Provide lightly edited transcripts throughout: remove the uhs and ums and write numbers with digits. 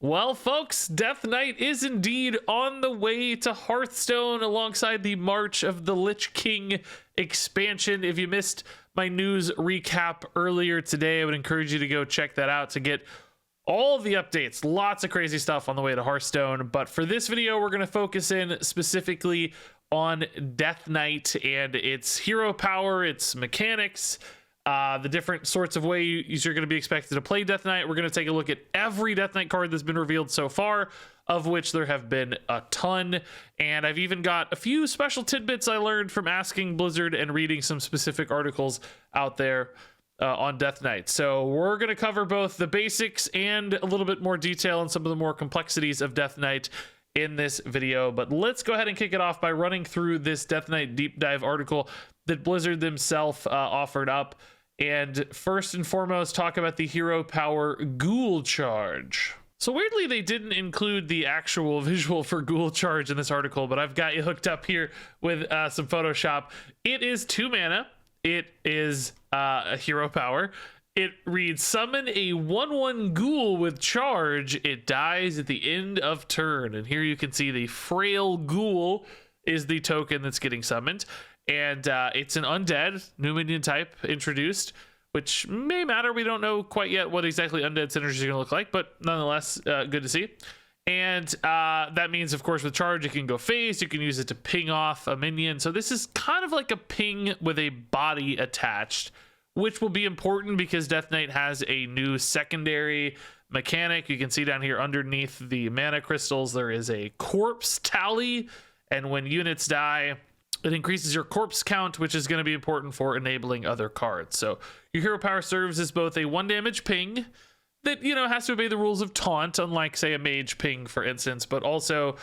Well, folks, Death Knight is indeed on the way to Hearthstone alongside the March of the Lich King expansion. If you missed my news recap earlier today, I would encourage you to go check that out to get all of the updates. Lots of crazy stuff on the way to Hearthstone. But for this video, we're going to focus in specifically on Death Knight and its hero power, its mechanics, the different sorts of ways you're going to be expected to play Death Knight. We're going to take a look at every Death Knight card that's been revealed so far, of which there have been a ton. And I've even got a few special tidbits I learned from asking Blizzard and reading some specific articles out there on Death Knight. So we're going to cover both the basics and a little bit more detail on some of the more complexities of Death Knight in this video. But let's go ahead and kick it off by running through this Death Knight deep dive article that Blizzard themselves offered up. And first and foremost, talk about the hero power Ghoul Charge. So weirdly, they didn't include the actual visual for Ghoul Charge in this article, but I've got you hooked up here with some Photoshop. It is 2 mana. It is a hero power. It reads, summon a 1/1 ghoul with charge. It dies at the end of turn. And here you can see the frail ghoul is the token that's getting summoned. And it's an undead new minion type introduced, which may matter. We don't know quite yet what exactly undead synergy is going to look like, but nonetheless, good to see. And that means, of course, with charge, it can go phase. You can use it to ping off a minion. So this is kind of like a ping with a body attached, which will be important because Death Knight has a new secondary mechanic. You can see down here underneath the mana crystals, there is a corpse tally. And when units die, it increases your corpse count, which is going to be important for enabling other cards. So your hero power serves as both a 1 damage ping that, has to obey the rules of taunt, unlike, say, a mage ping, for instance, but also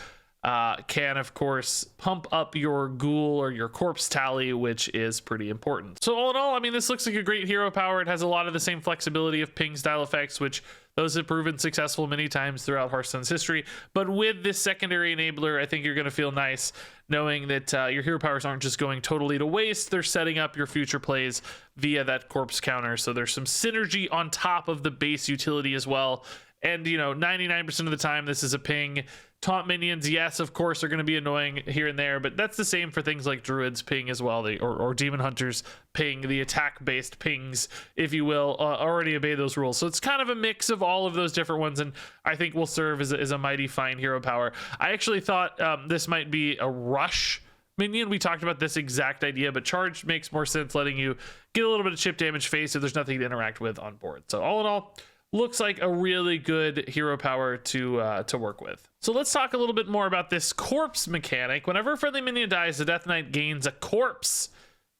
can, of course, pump up your ghoul or your corpse tally, which is pretty important. So all in all, I mean, this looks like a great hero power. It has a lot of the same flexibility of ping style effects, which those have proven successful many times throughout Hearthstone's history. But with this secondary enabler, I think you're going to feel nice knowing that your hero powers aren't just going totally to waste. They're setting up your future plays via that corpse counter. So there's some synergy on top of the base utility as well. And, 99% of the time, this is a ping. Taunt minions, yes, of course, are going to be annoying here and there, but that's the same for things like druids ping as well, or demon hunters ping. The attack-based pings, if you will, already obey those rules. So it's kind of a mix of all of those different ones, and I think will serve as a mighty fine hero power. I actually thought this might be a rush minion. We talked about this exact idea, but charge makes more sense, letting you get a little bit of chip damage face if there's nothing to interact with on board. So all in all, looks like a really good hero power to work with. So let's talk a little bit more about this corpse mechanic. Whenever a friendly minion dies, the Death Knight gains a corpse.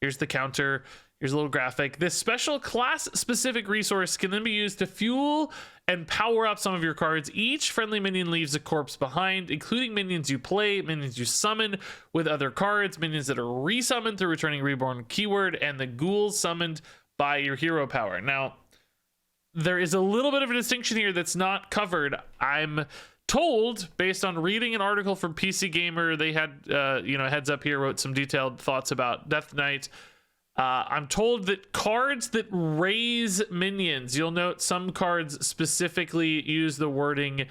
Here's the counter. Here's a little graphic. This special class-specific resource can then be used to fuel and power up some of your cards. Each friendly minion leaves a corpse behind, including minions you play, minions you summon with other cards, minions that are resummoned through returning reborn keyword, and the ghouls summoned by your hero power. Now, there is a little bit of a distinction here that's not covered. I'm told, based on reading an article from PC Gamer, they had, heads up here, wrote some detailed thoughts about Death Knight. I'm told that cards that raise minions, you'll note some cards specifically use the wording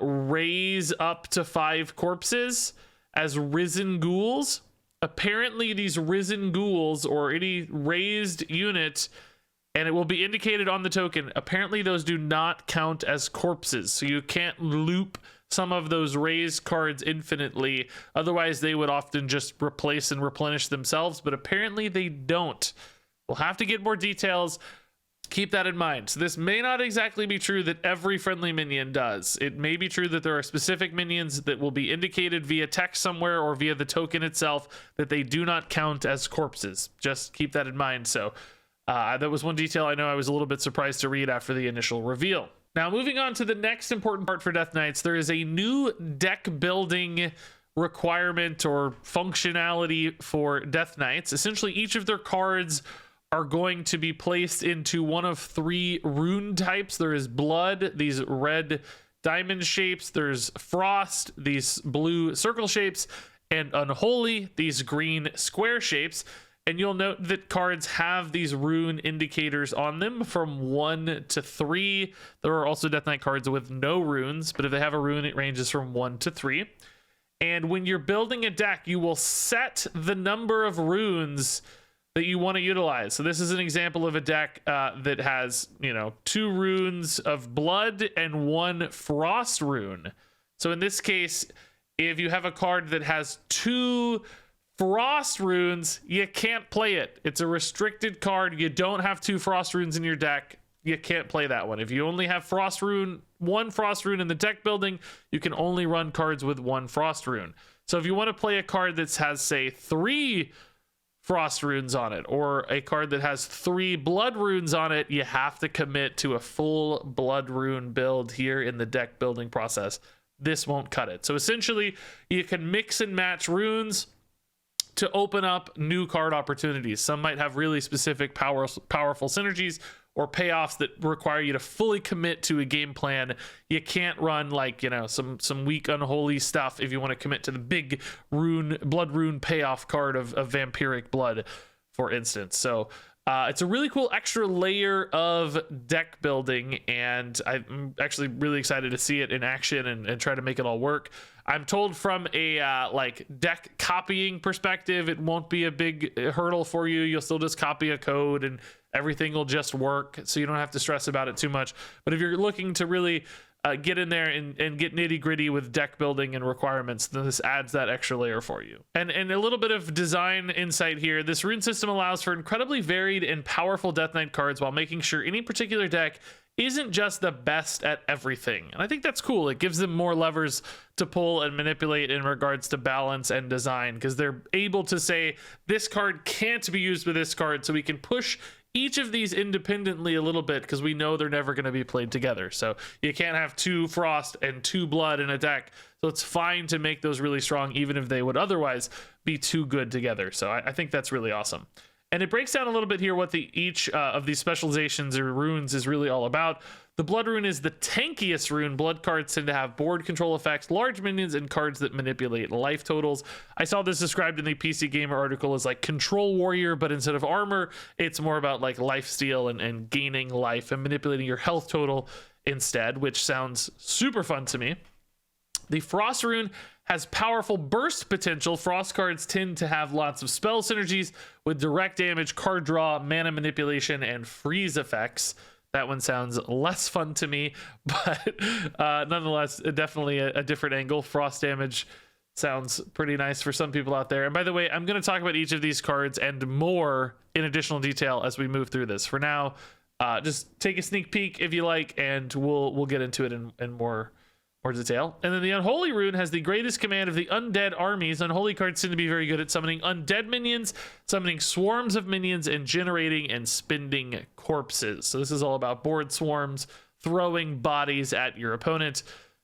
raise up to 5 corpses as risen ghouls. Apparently, these risen ghouls or any raised unit, and it will be indicated on the token, apparently those do not count as corpses. So you can't loop some of those raised cards infinitely. Otherwise, they would often just replace and replenish themselves, but apparently they don't. We'll have to get more details. Keep that in mind. So this may not exactly be true that every friendly minion does. It may be true that there are specific minions that will be indicated via text somewhere or via the token itself that they do not count as corpses. Just keep that in mind. So that was one detail I know I was a little bit surprised to read after the initial reveal. Now, moving on to the next important part for Death Knights, there is a new deck building requirement or functionality for Death Knights. Essentially, each of their cards are going to be placed into one of 3 rune types. There is Blood, these red diamond shapes. There's Frost, these blue circle shapes, and Unholy, these green square shapes. And you'll note that cards have these rune indicators on them from 1 to 3. There are also Death Knight cards with no runes, but if they have a rune, it ranges from 1 to 3. And when you're building a deck, you will set the number of runes that you want to utilize. So this is an example of a deck that has, 2 runes of blood and 1 frost rune. So in this case, if you have a card that has 2 frost runes, you can't play it. It's a restricted card. You don't have 2 frost runes in your deck. You can't play that one. If you only have one frost rune in the deck building, you can only run cards with 1 frost rune. So if you want to play a card that has, say, 3 frost runes on it, or a card that has 3 blood runes on it, you have to commit to a full blood rune build here in the deck building process. This won't cut it. So essentially, you can mix and match runes to open up new card opportunities. Some might have really specific powerful synergies or payoffs that require you to fully commit to a game plan. You can't run some weak unholy stuff if you want to commit to the big blood rune payoff card of vampiric blood, for instance. So it's a really cool extra layer of deck building, and I'm actually really excited to see it in action and try to make it all work. I'm told from a deck copying perspective, it won't be a big hurdle for you. You'll still just copy a code and everything will just work, so you don't have to stress about it too much. But if you're looking to really get in there and get nitty gritty with deck building and requirements, then this adds that extra layer for you. And a little bit of design insight here. This rune system allows for incredibly varied and powerful Death Knight cards while making sure any particular deck isn't just the best at everything. And I think that's cool. It gives them more levers to pull and manipulate in regards to balance and design, because they're able to say this card can't be used with this card, so we can push each of these independently a little bit because we know they're never going to be played together. So you can't have 2 frost and 2 blood in a deck. So it's fine to make those really strong, even if they would otherwise be too good together. So I think that's really awesome. And it breaks down a little bit here what each of these specializations or runes is really all about. The blood rune is the tankiest rune. Blood cards tend to have board control effects, large minions, and cards that manipulate life totals. I saw this described in the PC Gamer article as like control warrior, but instead of armor, it's more about like life steal and gaining life and manipulating your health total instead, which sounds super fun to me. The frost rune has powerful burst potential. Frost cards tend to have lots of spell synergies with direct damage, card draw, mana manipulation, and freeze effects. That one sounds less fun to me, but nonetheless, definitely a different angle. Frost damage sounds pretty nice for some people out there. And by the way, I'm going to talk about each of these cards and more in additional detail as we move through this. For now, just take a sneak peek if you like, and we'll get into it in more detail. And then the Unholy rune has the greatest command of the undead armies. Unholy cards seem to be very good at summoning undead minions, summoning swarms of minions, and generating and spending corpses. So this is all about board swarms, throwing bodies at your opponent.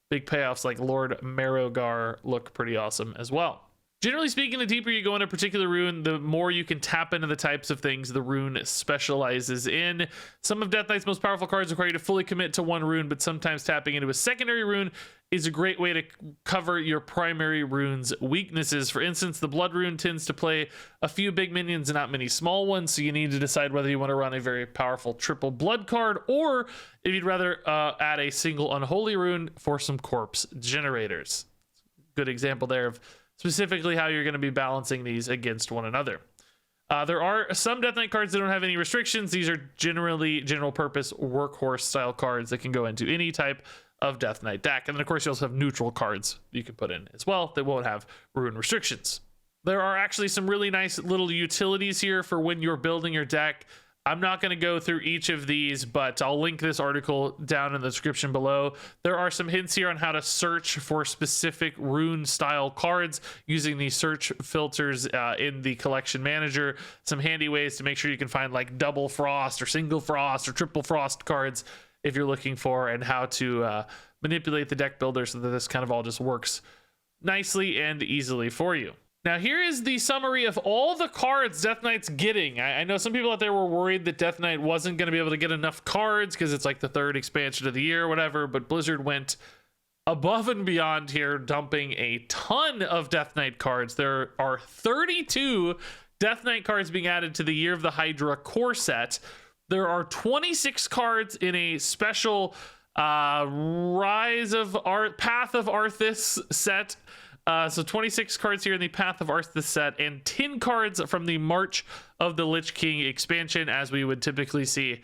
Big payoffs like Lord Marrowgar look pretty awesome as well. Generally speaking, the deeper you go in a particular rune, the more you can tap into the types of things the rune specializes in. Some of Death Knight's most powerful cards require you to fully commit to one rune, but sometimes tapping into a secondary rune is a great way to cover your primary rune's weaknesses. For instance, the blood rune tends to play a few big minions and not many small ones, so you need to decide whether you want to run a very powerful triple blood card, or if you'd rather add a single unholy rune for some corpse generators. Good example there of specifically how you're going to be balancing these against one another. There are some Death Knight cards that don't have any restrictions. These are generally general purpose workhorse style cards that can go into any type of Death Knight deck. And then of course you also have neutral cards you can put in as well that won't have rune restrictions. There are actually some really nice little utilities here for when you're building your deck. I'm not going to go through each of these, but I'll link this article down in the description below. There are some hints here on how to search for specific rune style cards using the search filters in the collection manager. Some handy ways to make sure you can find like double frost or single frost or triple frost cards if you're looking for, and how to manipulate the deck builder so that this kind of all just works nicely and easily for you. Now, here is the summary of all the cards Death Knight's getting. I know some people out there were worried that Death Knight wasn't going to be able to get enough cards because it's like the 3rd expansion of the year or whatever, but Blizzard went above and beyond here, dumping a ton of Death Knight cards. There are 32 Death Knight cards being added to the Year of the Hydra core set. There are 26 cards in a special Path of Arthas set. So 26 cards here in the Path of Arthas set, and 10 cards from the March of the Lich King expansion, as we would typically see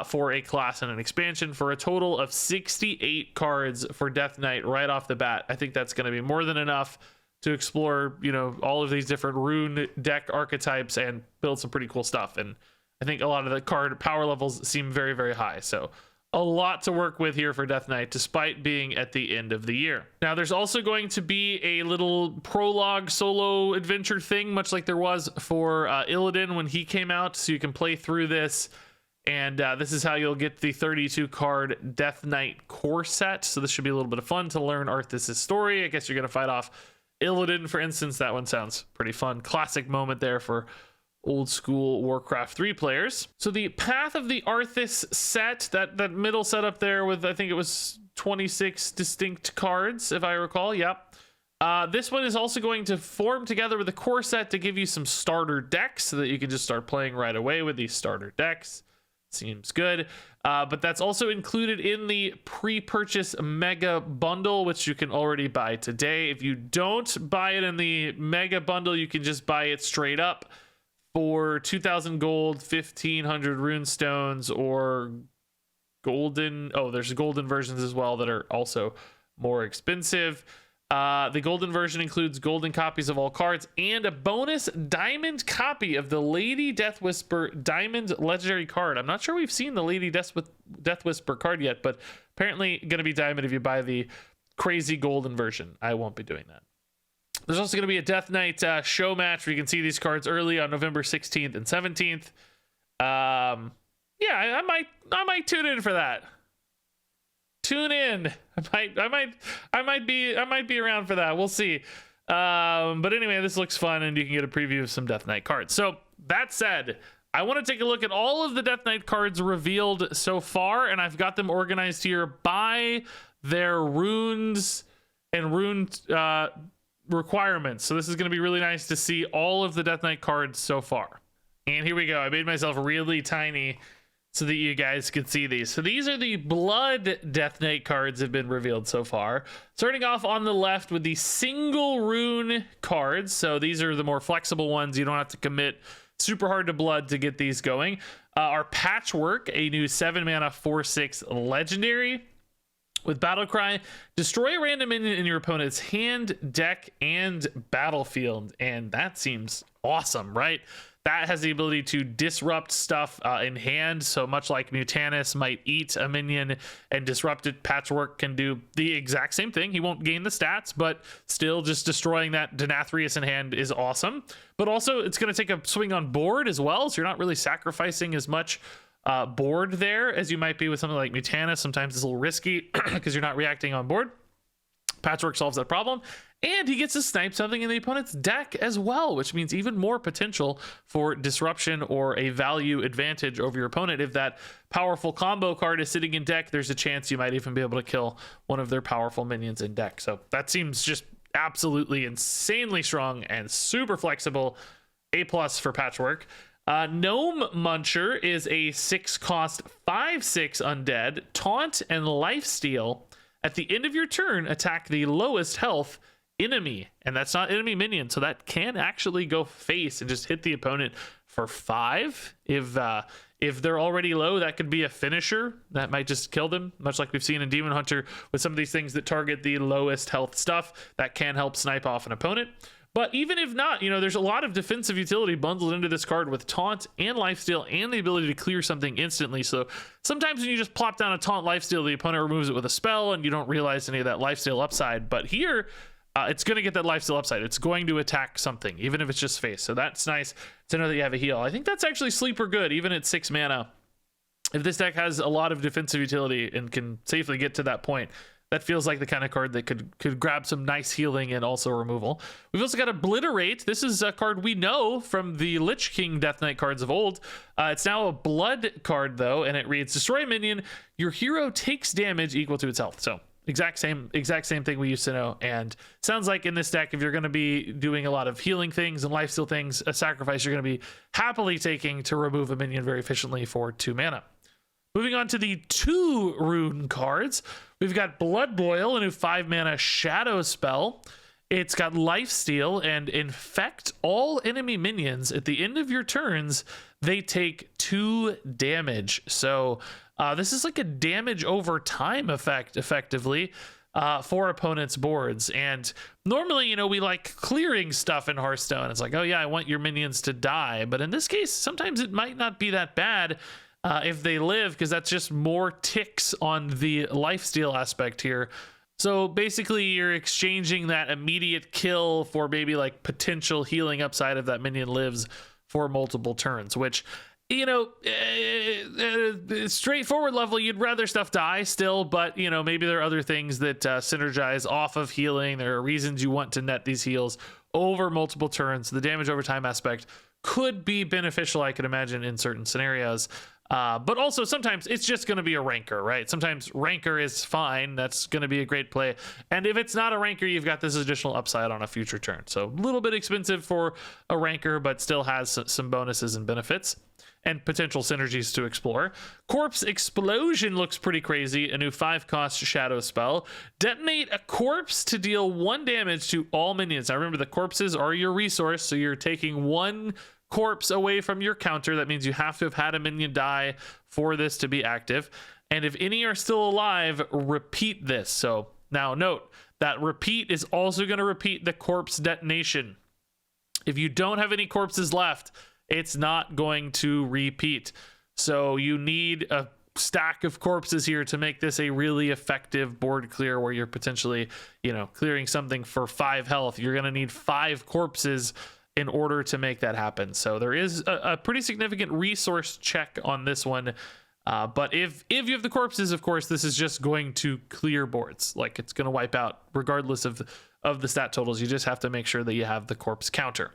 for a class and an expansion, for a total of 68 cards for Death Knight right off the bat. I think that's going to be more than enough to explore, you know, all of these different rune deck archetypes and build some pretty cool stuff. And I think a lot of the card power levels seem very, very high. So a lot to work with here for Death Knight, despite being at the end of the year. Now, there's also going to be a little prologue solo adventure thing, much like there was for Illidan when he came out. So you can play through this, and this is how you'll get the 32 card Death Knight core set. So this should be a little bit of fun to learn Arthas' story. I guess you're going to fight off Illidan, for instance. That one sounds pretty fun. Classic moment there for old school Warcraft 3 players. So the Path of the Arthas set, that middle setup there with, I think it was 26 distinct cards, if I recall. Yep. This one is also going to form together with the core set to give you some starter decks so that you can just start playing right away with these starter decks. Seems good. But that's also included in the pre-purchase mega bundle, which you can already buy today. If you don't buy it in the mega bundle, you can just buy it straight up for 2,000 gold, 1,500 rune stones, or golden. Oh, there's golden versions as well that are also more expensive. The golden version includes golden copies of all cards and a bonus diamond copy of the Lady Death Whisper diamond legendary card. I'm not sure we've seen the Lady Death Whisper card yet, but apparently going to be diamond if you buy the crazy golden version. I won't be doing that. There's also going to be a Death Knight show match where you can see these cards early on November 16th and 17th. Yeah, I might tune in for that. Tune in. I might be around for that. We'll see. But anyway, this looks fun, and you can get a preview of some Death Knight cards. So that said, I want to take a look at all of the Death Knight cards revealed so far, and I've got them organized here by their runes and rune requirements. So this is going to be really nice to see all of the Death Knight cards so far. And here we go. I made myself really tiny so that you guys could see these. So these are the Blood Death Knight cards that have been revealed so far. Starting off on the left with the single rune cards. So these are the more flexible ones. You don't have to commit super hard to blood to get these going. Our Patchwork, a new 7-mana 4/6 legendary. With Battle Cry, destroy a random minion in your opponent's hand, deck, and battlefield. And that seems awesome, right? That has the ability to disrupt stuff in hand. So much like Mutanus might eat a minion and disrupt it, Patchwork can do the exact same thing. He won't gain the stats, but still just destroying that Denathrius in hand is awesome. But also it's going to take a swing on board as well. So you're not really sacrificing as much board there as you might be with something like Mutanus. Sometimes it's a little risky because you're not reacting on board. Patchwork solves that problem, and he gets to snipe something in the opponent's deck as well, which means even more potential for disruption or a value advantage over your opponent. If that powerful combo card is sitting in deck, there's a chance you might even be able to kill one of their powerful minions in deck. So that seems just absolutely insanely strong and super flexible. A+ for Patchwork. Gnome Muncher is a 6-cost 5/6 undead. Taunt and Lifesteal. At the end of your turn, attack the lowest health enemy. And that's not enemy minion, so that can actually go face and just hit the opponent for 5. If they're already low, that could be a finisher. That might just kill them, much like we've seen in Demon Hunter with some of these things that target the lowest health stuff. That can help snipe off an opponent. But even if not, you know, there's a lot of defensive utility bundled into this card with Taunt and Lifesteal and the ability to clear something instantly. So sometimes when you just plop down a Taunt Lifesteal, the opponent removes it with a spell and you don't realize any of that Lifesteal upside. But here, it's going to get that Lifesteal upside. It's going to attack something, even if it's just face. So that's nice to know that you have a heal. I think that's actually sleeper good, even at 6 mana. If this deck has a lot of defensive utility and can safely get to that point, that feels like the kind of card that could grab some nice healing and also removal. We've also got Obliterate. This is a card we know from the Lich King Death Knight cards of old. It's now a blood card, though, and it reads, destroy a minion. Your hero takes damage equal to its health. So exact same thing we used to know. And sounds like in this deck, if you're going to be doing a lot of healing things and lifesteal things, a sacrifice you're going to be happily taking to remove a minion very efficiently for 2 mana. Moving on to the 2 rune cards, we've got Blood Boil, a new 5 mana shadow spell. It's got lifesteal and infect all enemy minions. At the end of your turns, they take 2 damage. So this is like a damage over time effect, effectively, for opponents' boards. And normally, you know, we like clearing stuff in Hearthstone. It's like, oh yeah, I want your minions to die. But in this case, sometimes it might not be that bad if they live, because that's just more ticks on the lifesteal aspect here. So basically, you're exchanging that immediate kill for maybe like potential healing upside if that minion lives for multiple turns, which, you know, straightforward level, you'd rather stuff die still, but, you know, maybe there are other things that synergize off of healing. There are reasons you want to net these heals over multiple turns. The damage over time aspect could be beneficial, I could imagine, in certain scenarios. But also sometimes it's just going to be a ranker, right? Sometimes ranker is fine. That's going to be a great play. And if it's not a ranker, you've got this additional upside on a future turn. So a little bit expensive for a ranker, but still has some bonuses and benefits and potential synergies to explore. Corpse Explosion looks pretty crazy. A new 5-cost shadow spell. Detonate a corpse to deal 1 damage to all minions. Now remember, the corpses are your resource, so you're taking 1 corpse away from your counter. That means you have to have had a minion die for this to be active. And if any are still alive, repeat this. So now note that repeat is also going to repeat the corpse detonation. If you don't have any corpses left, it's not going to repeat. So you need a stack of corpses here to make this a really effective board clear, where you're potentially, you know, clearing something for 5 health. You're going to need 5 corpses in order to make that happen. So there is a pretty significant resource check on this one. But if you have the corpses, of course, this is just going to clear boards. Like, it's going to wipe out regardless of the stat totals. You just have to make sure that you have the corpse counter.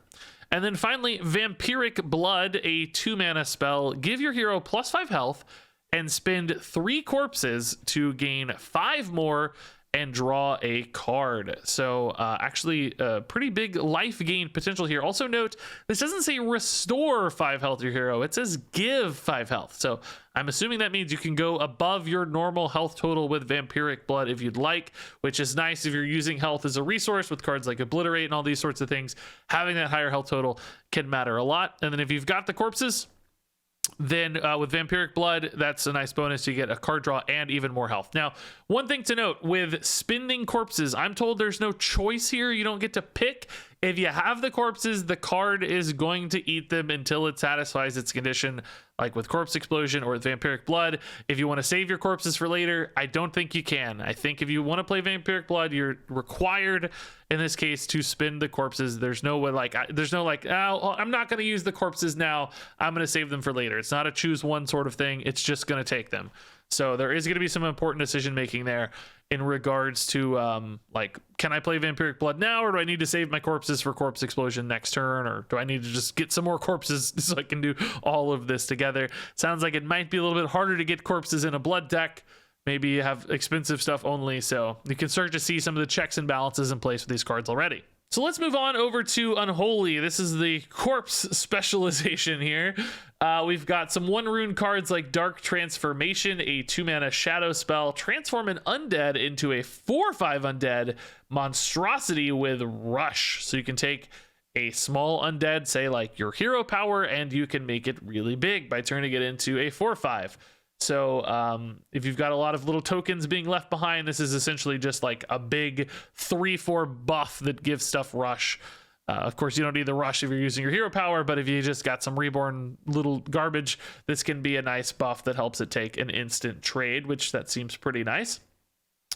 And then finally, Vampiric Blood, a 2-mana spell. Give your hero +5 health and spend 3 corpses to gain 5 more and draw a card. So actually pretty big life gain potential here. Also note, this doesn't say restore 5 health to your hero. It says give 5 health. So I'm assuming that means you can go above your normal health total with Vampiric Blood if you'd like, which is nice if you're using health as a resource with cards like Obliterate and all these sorts of things. Having that higher health total can matter a lot. And then if you've got the corpses, then with Vampiric Blood, that's a nice bonus. You get a card draw and even more health. Now, one thing to note with spending corpses, I'm told there's no choice here. You don't get to pick. If you have the corpses, the card is going to eat them until it satisfies its condition, like with Corpse Explosion or with Vampiric Blood. If you want to save your corpses for later, I don't think you can. I think if you want to play Vampiric Blood, you're required in this case to spend the corpses. There's no way, like, oh, I'm not going to use the corpses now. I'm going to save them for later. It's not a choose one sort of thing. It's just going to take them. So there is going to be some important decision making there in regards to like, can I play Vampiric Blood now, or do I need to save my corpses for Corpse Explosion next turn, or do I need to just get some more corpses so I can do all of this together? Sounds like it might be a little bit harder to get corpses in a blood deck. Maybe you have expensive stuff only, so you can start to see some of the checks and balances in place with these cards already. So let's move on over to Unholy. This is the corpse specialization here. We've got some 1 rune cards like Dark Transformation, a 2-mana shadow spell. Transform an undead into a 4/5 undead monstrosity with Rush. So you can take a small undead, say like your hero power, and you can make it really big by turning it into a 4/5. So if you've got a lot of little tokens being left behind, this is essentially just like a big 3/4 buff that gives stuff Rush. Of course, you don't need the Rush if you're using your hero power, but if you just got some reborn little garbage, this can be a nice buff that helps it take an instant trade, which that seems pretty nice.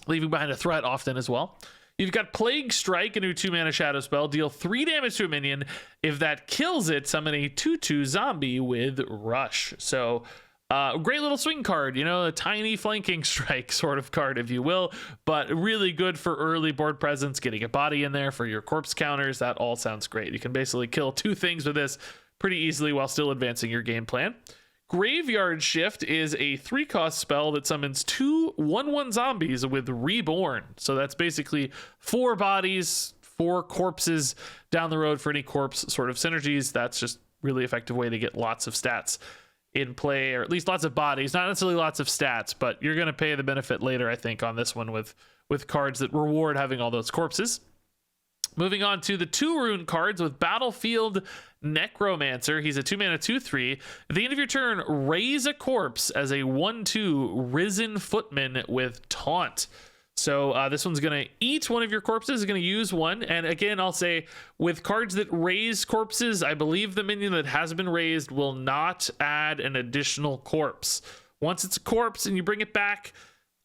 Leaving behind a threat often as well. You've got Plague Strike, a new 2-mana shadow spell. Deal 3 damage to a minion. If that kills it, summon a 2/2 zombie with Rush. So great little swing card, you know, a tiny flanking strike sort of card, if you will, but really good for early board presence, getting a body in there for your corpse counters. That all sounds great. You can basically kill 2 things with this pretty easily while still advancing your game plan. Graveyard Shift is a 3-cost spell that summons 2 1/1 zombies with Reborn. So that's basically 4 bodies, 4 corpses down the road for any corpse sort of synergies. That's just really effective way to get lots of stats in play, or at least lots of bodies, not necessarily lots of stats, but you're going to pay the benefit later, I think, on this one with cards that reward having all those corpses. Moving on to the 2 rune cards with Battlefield Necromancer. He's a 2-mana 2/3. At the end of your turn, raise a corpse as a 1/2 Risen Footman with Taunt. So this one's going to eat one of your corpses, is going to use one. And again, I'll say with cards that raise corpses, I believe the minion that has been raised will not add an additional corpse. Once it's a corpse and you bring it back,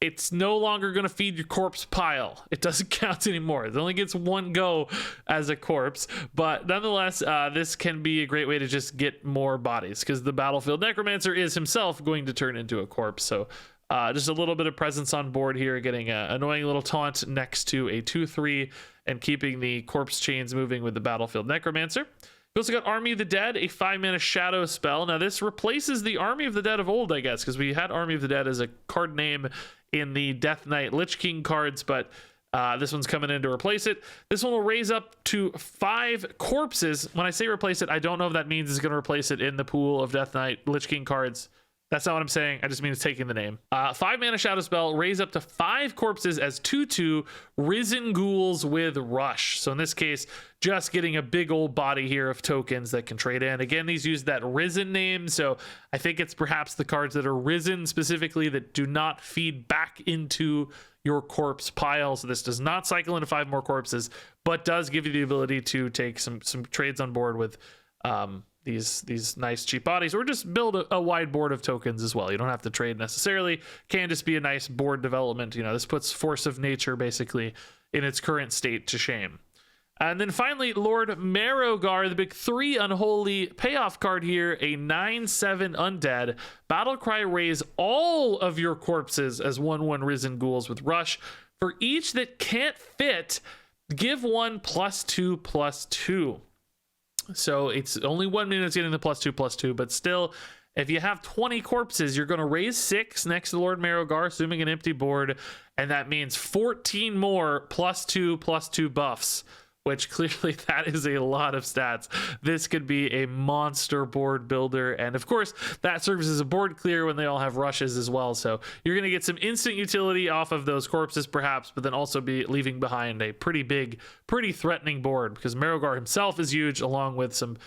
it's no longer going to feed your corpse pile. It doesn't count anymore. It only gets one go as a corpse. But nonetheless, this can be a great way to just get more bodies, because the Battlefield Necromancer is himself going to turn into a corpse. So just a little bit of presence on board here, getting an annoying little taunt next to a 2/3 and keeping the corpse chains moving with the Battlefield Necromancer. We also got Army of the Dead, a 5-mana shadow spell. Now this replaces the Army of the Dead of old, I guess, because we had Army of the Dead as a card name in the Death Knight Lich King cards, but this one's coming in to replace it. This one will raise up to 5 corpses. When I say replace it, I don't know if that means it's going to replace it in the pool of Death Knight Lich King cards. That's not what I'm saying. I just mean it's taking the name. 5-mana shadow spell, raise up to 5 corpses as 2/2 Risen Ghouls with Rush. So in this case, just getting a big old body here of tokens that can trade in. Again, these use that Risen name, so I think it's perhaps the cards that are Risen specifically that do not feed back into your corpse pile. So this does not cycle into 5 more corpses, but does give you the ability to take some trades on board with these nice cheap bodies, or just build a wide board of tokens as well. You don't have to trade necessarily. Can just be a nice board development. You know, this puts Force of Nature basically in its current state to shame. And then finally, Lord Marrowgar, the big 3 Unholy payoff card here, a 9/7 undead. Battlecry, raise all of your corpses as 1/1 Risen Ghouls with Rush. For each that can't fit, give 1 +2/+2. So it's only 1 minute that's getting the +2/+2, but still, if you have 20 corpses, you're going to raise 6 next to Lord Marrowgar, assuming an empty board, and that means 14 more +2/+2 buffs, which clearly that is a lot of stats. This could be a monster board builder, and of course that serves as a board clear when they all have rushes as well. So you're going to get some instant utility off of those corpses perhaps, but then also be leaving behind a pretty big, pretty threatening board, because Marrowgar himself is huge, along with some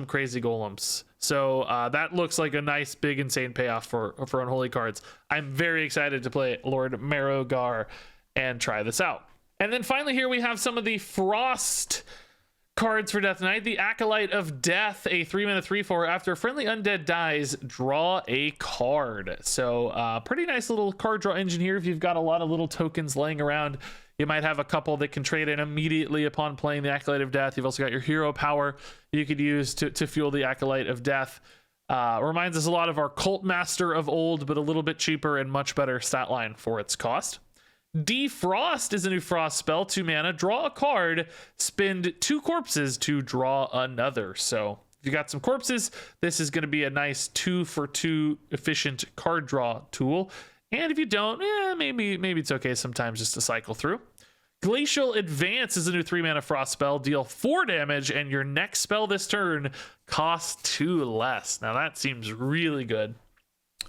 crazy golems. So that looks like a nice big insane payoff for Unholy cards. I'm very excited to play Lord Marrowgar and try this out. And then finally here we have some of the Frost cards for Death Knight. The Acolyte of Death, a 3-mana 3/4. After a friendly undead dies, draw a card. So pretty nice little card draw engine here. If you've got a lot of little tokens laying around, you might have a couple that can trade in immediately upon playing the Acolyte of Death. You've also got your hero power you could use to fuel the Acolyte of Death. Reminds us a lot of our Cult Master of old, but a little bit cheaper and much better stat line for its cost. Defrost is a new Frost spell, 2 mana, draw a card, spend 2 corpses to draw another. So if you got some corpses, this is going to be a nice 2-for-2 efficient card draw tool. And if you don't, maybe it's okay sometimes just to cycle through. Glacial Advance is a new 3-mana Frost spell, deal 4 damage, and your next spell this turn costs 2 less. Now that seems really good.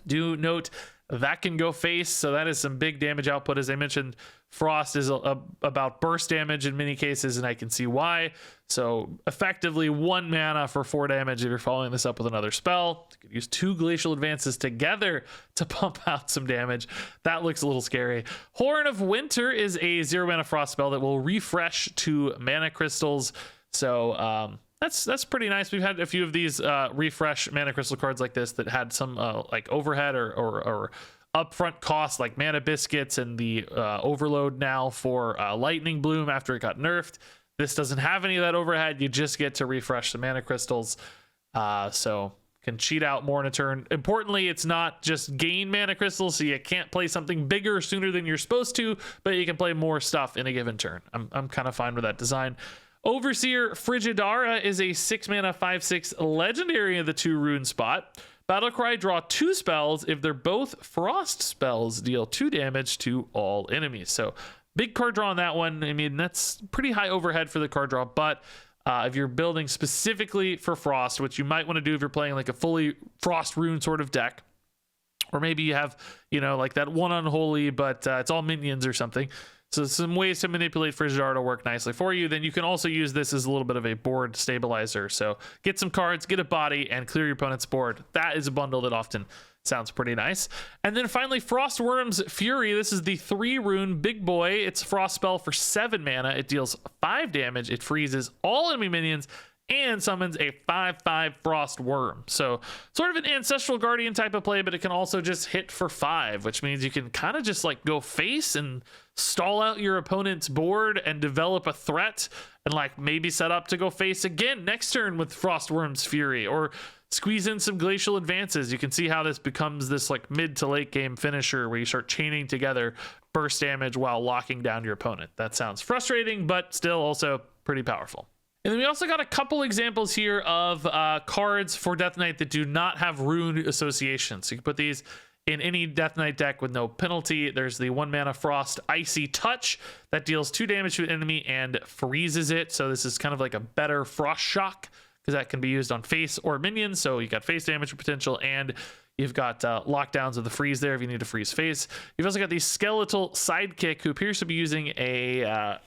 Do note that can go face, so that is some big damage output. As I mentioned, Frost is about burst damage in many cases, and I can see why. So effectively 1 mana for 4 damage if you're following this up with another spell. You could use 2 Glacial Advances together to pump out some damage. That looks a little scary. Horn of Winter is a 0-mana Frost spell that will refresh 2 mana crystals. So that's pretty nice. We've had a few of these refresh mana crystal cards like this that had some like overhead or upfront costs, like mana biscuits and the overload now for lightning bloom after it got nerfed. This doesn't have any of that overhead. You just get to refresh the mana crystals, so can cheat out more in a turn. Importantly, it's not just gain mana crystals, so you can't play something bigger sooner than you're supposed to, but you can play more stuff in a given turn. I'm kind of fine with that design. Overseer Frigidara is a 6-mana 5/6 legendary in the 2 rune spot. Battlecry, draw 2 spells. If they're both frost spells, deal 2 damage to all enemies. So big card draw on that one. I mean, that's pretty high overhead for the card draw, but if you're building specifically for frost, which you might want to do if you're playing like a fully frost rune sort of deck, or maybe you have, you know, like that one unholy, but it's all minions or something. So some ways to manipulate for Jar to work nicely for you. Then you can also use this as a little bit of a board stabilizer. So get some cards, get a body, and clear your opponent's board. That is a bundle that often sounds pretty nice. And then finally, Frostworm's Fury. This is the 3-rune big boy. It's a frost spell for 7 mana. It deals 5 damage. It freezes all enemy minions and summons a 5/5 frost worm. So sort of an ancestral guardian type of play, but it can also just hit for 5, which means you can kind of just like go face and stall out your opponent's board and develop a threat, and like maybe set up to go face again next turn with Frostworm's Fury, or squeeze in some glacial advances. You can see how this becomes this like mid to late game finisher where you start chaining together burst damage while locking down your opponent. That sounds frustrating, but still also pretty powerful. And then we also got a couple examples here of cards for Death Knight that do not have rune associations. So you can put these in any Death Knight deck with no penalty. There's the 1 mana Frost Icy Touch that deals 2 damage to an enemy and freezes it. So this is kind of like a better Frost Shock, because that can be used on face or minions. So you got face damage potential, and you've got lockdowns of the freeze there if you need to freeze face. You've also got the Skeletal Sidekick, who appears to be using a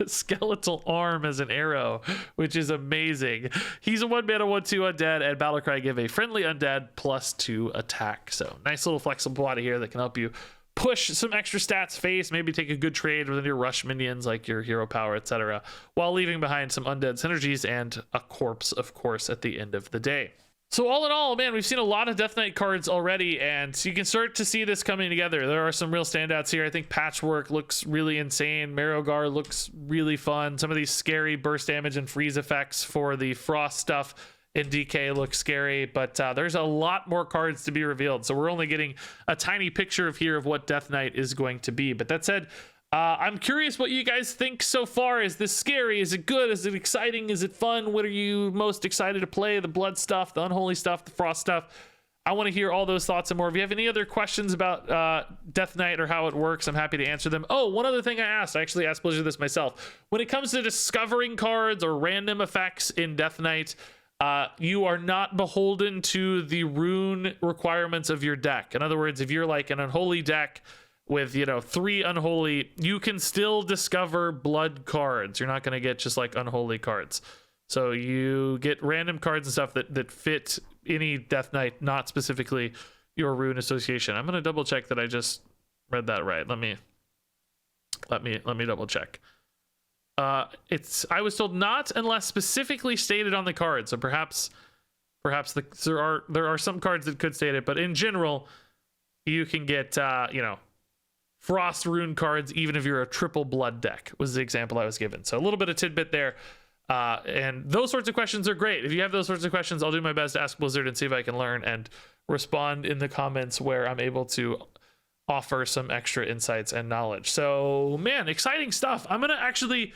skeletal arm as an arrow, which is amazing. He's a 1 mana 1/2 undead, and Battlecry give a friendly undead +2 attack. So nice little flexible body here that can help you push some extra stats face, maybe take a good trade with your rush minions like your hero power, etc., while leaving behind some undead synergies and a corpse, of course, at the end of the day. So all in all, man, we've seen a lot of Death Knight cards already, and so you can start to see this coming together. There are some real standouts here. I think Patchwork looks really insane. Marogar looks really fun. Some of these scary burst damage and freeze effects for the frost stuff in DK look scary, but there's a lot more cards to be revealed. So we're only getting a tiny picture of here of what Death Knight is going to be. But that said, I'm curious what you guys think so far. Is this scary? Is it good? Is it exciting? Is it fun? What are you most excited to play? The blood stuff, the unholy stuff, the frost stuff? I want to hear all those thoughts and more. If you have any other questions about Death Knight or how it works, I'm happy to answer them. Oh, one other thing I actually asked Blizzard this myself. When it comes to discovering cards or random effects in Death Knight, you are not beholden to the rune requirements of your deck. In other words, if you're like an unholy deck with, you know, 3 unholy, you can still discover blood cards. You're not going to get just like unholy cards. So you get random cards and stuff that fit any Death Knight, not specifically your rune association. I'm going to double check that I just read that right. Let me double check. I was told not unless specifically stated on the card. So perhaps there are some cards that could state it, but in general, you can get you know, frost rune cards even if you're a triple blood deck, was the example I was given. So a little bit of tidbit there. And those sorts of questions are great. If you have those sorts of questions, I'll do my best to ask Blizzard and see if I can learn and respond in the comments where I'm able to offer some extra insights and knowledge. So man, exciting stuff. I'm gonna actually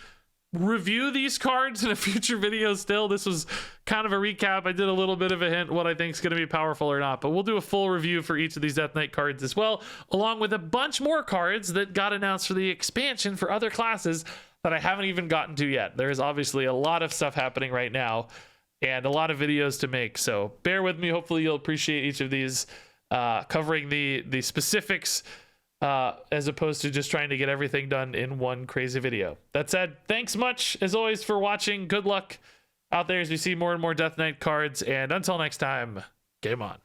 review these cards in a future video still. This was kind of a recap. I did a little bit of a hint what I think is going to be powerful or not, but we'll do a full review for each of these Death Knight cards as well, along with a bunch more cards that got announced for the expansion for other classes that I haven't even gotten to yet. There's obviously a lot of stuff happening right now and a lot of videos to make, so bear with me. Hopefully you'll appreciate each of these, covering the specifics as opposed to just trying to get everything done in one crazy video. That said, thanks much as always for watching. Good luck out there as we see more and more Death Knight cards, and until next time, game on.